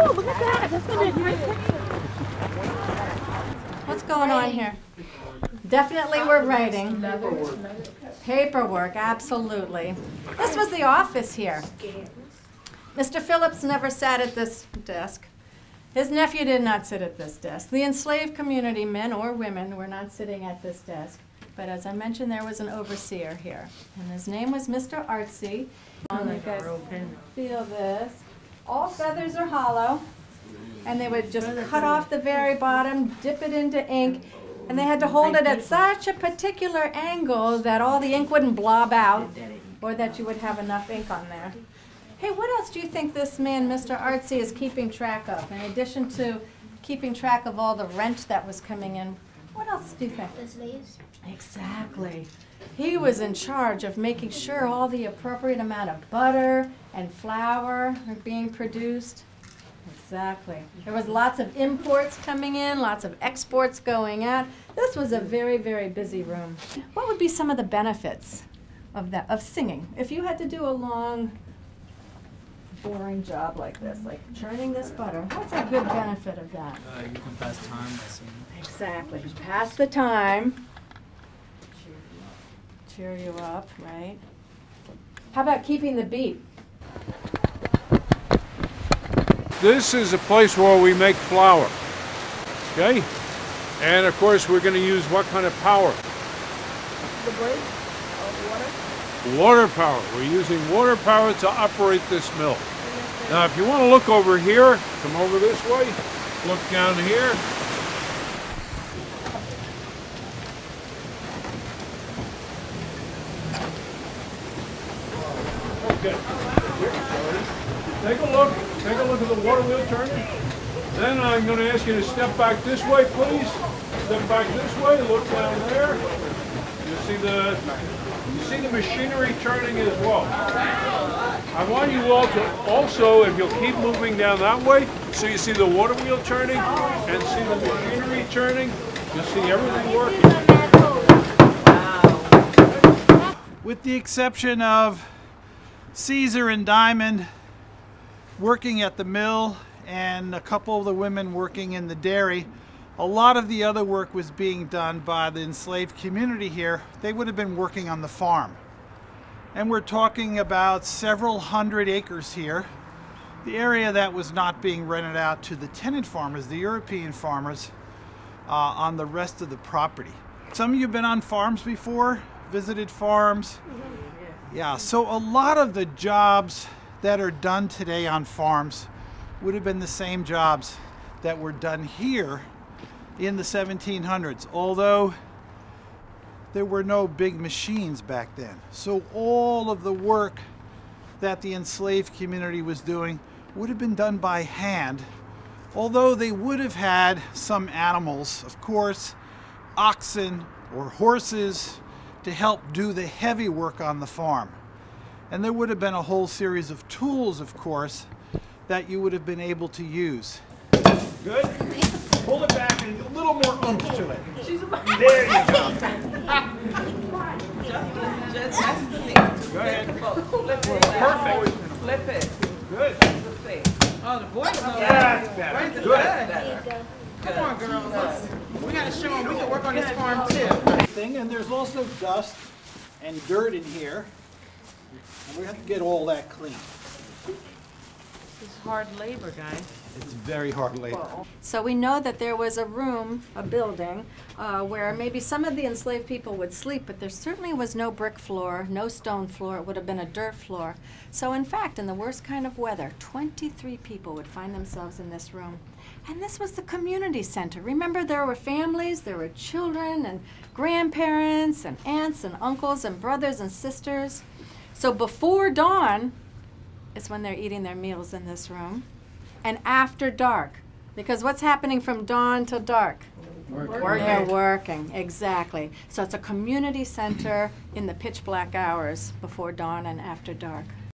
Oh, look at that. That's going to be a great picture. What's going on here? Definitely we're writing. Paperwork, absolutely. This was the office here. Mr. Phillips never sat at this desk. His nephew did not sit at this desk. The enslaved community, men or women, were not sitting at this desk. But as I mentioned, there was an overseer here. And his name was Mr. Artsy. You guys feel this. All feathers are hollow. And they would just cut off the very bottom, dip it into ink, and they had to hold it at such a particular angle that all the ink wouldn't blob out or that you would have enough ink on there. Hey, what else do you think this man, Mr. Artsy, is keeping track of? In addition to keeping track of all the rent that was coming in, what else do you think? The slaves. Exactly. He was in charge of making sure all the appropriate amount of butter and flour are being produced. Exactly. There was lots of imports coming in, lots of exports going out. This was a very, very busy room. What would be some of the benefits of singing? If you had to do a long, boring job like this, like churning this butter, what's a good benefit of that? You can pass time by singing. Exactly. Pass the time. Cheer you up, right? How about keeping the beat? This is a place where we make flour, okay? And of course we're going to use what kind of power? The blade of water? Water power. We're using water power to operate this mill. Now if you want to look over here, come over this way, look down here. Okay. Take a look at the water wheel turning. Then I'm going to ask you to step back this way, please. Step back this way, look down there. You see the machinery turning as well. I want you all to also, if you'll keep moving down that way, so you see the water wheel turning and see the machinery turning. You'll see everything working. With the exception of Caesar and Diamond working at the mill and a couple of the women working in the dairy, a lot of the other work was being done by the enslaved community here. They would have been working on the farm. And we're talking about several hundred acres here. The area that was not being rented out to the tenant farmers, the European farmers, on the rest of the property. Some of you have been on farms before, visited farms. Yeah, so a lot of the jobs that are done today on farms would have been the same jobs that were done here in the 1700s, although there were no big machines back then. So all of the work that the enslaved community was doing would have been done by hand, although they would have had some animals, of course, oxen or horses, to help do the heavy work on the farm. And there would have been a whole series of tools, of course, that you would have been able to use. Good? Pull it back and a little more oomph to it. There you go. Just the thing. Go ahead. Flip it. Perfect. Flip it. Good. Oh, the boys know That's that. better. Right, Good. There you go. Come on, girls. We got to show them we can work on this farm too. And there's also dust and dirt in here. And we have to get all that clean. It's hard labor, guys. It's very hard labor. So we know that there was a room, a building, where maybe some of the enslaved people would sleep, but there certainly was no brick floor, no stone floor. It would have been a dirt floor. So in fact, in the worst kind of weather, 23 people would find themselves in this room. And this was the community center. Remember, there were families, there were children and grandparents and aunts and uncles and brothers and sisters. So before dawn is when they're eating their meals in this room. And after dark, because what's happening from dawn till dark? They're working, exactly. So it's a community center in the pitch black hours before dawn and after dark.